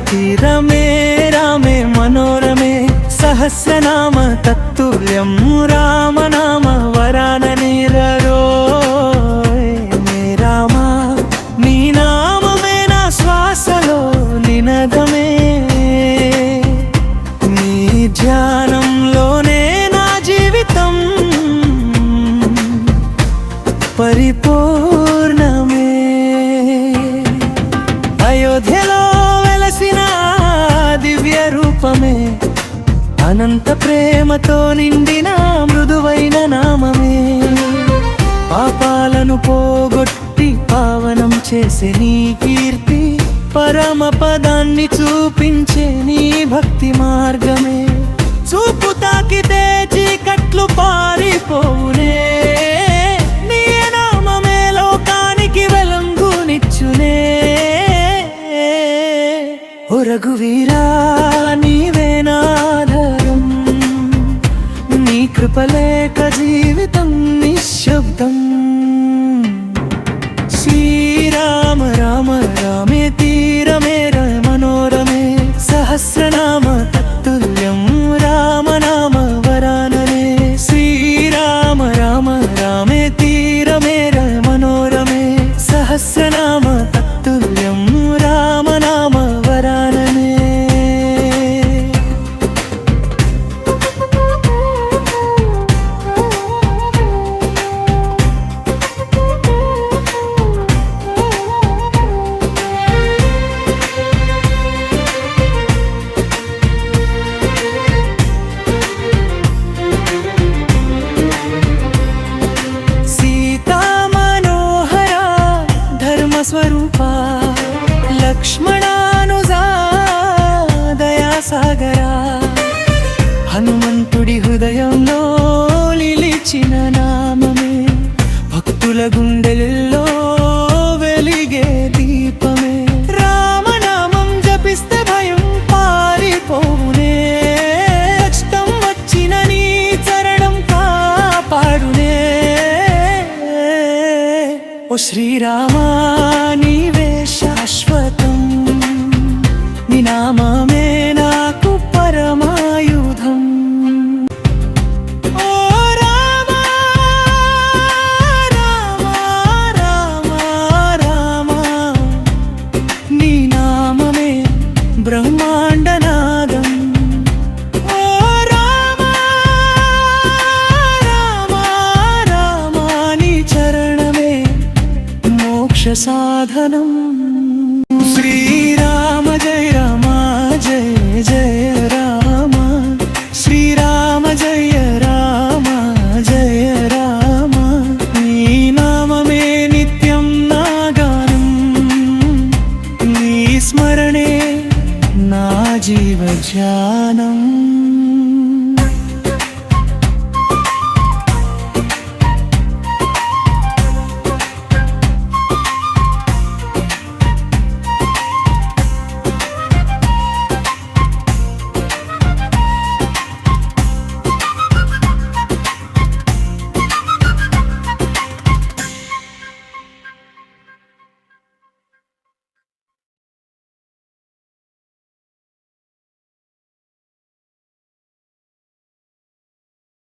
తీరమే రామే మనోరమే సహస్రనామ తత్తుల్యం రామనామ వరాననే రరో మే రామా నీ నామమే నా శ్వాసలో నినదమే నీ ధ్యానంలోనే నా జీవితం పరిపూర్ణమే అయోధ్యలో వెలసిన దివ్య రూపమే అనంత ప్రేమతో నిండిన మృదువైన నామమే పాపాలను పోగొట్టి పావనం చేసే నీ కీర్తి పరమ పదాన్ని చూపించే నీ భక్తి మార్గమే చూపు తాకితే చీకట్లు పారిపోవునే నీ నామమే లోకానికి వెలుగునిచ్చునే ఓ రఘువీరా నీవే నాధారం నీ కృపలేక జీవితం నిశ్శబ్దం శ్రీరామ రామ రామే తీరమే మనోరమే సహస్రనామ తత్తుల్యం రామనామ వరాననే శ్రీరామ రామ రామే తీరమే మనోరమే సహస్రనామ తత్తుల్యం రామనామ వరాననే స్వరూపా లక్ష్మణానుజా దయాసాగరా హనుమంతుడి హృదయంలో నిలిచిన నామమే భక్తుల గుండెల్లో వెలిగే దీపమే రామనామం జపిస్తే భయం పారిపోవునే కష్టం వచ్చిన నీ చరణం కాపాడునే ఓ శ్రీరామా నీవే శాశ్వతం నీ నామమే నాకు పరమాయుధం ఓ రామా రామా రామా రామా నీ నామమే బ్రహ్మాండనాదం ఓ రామా రామా రామా నీ చరణమే మోక్ష సాధనం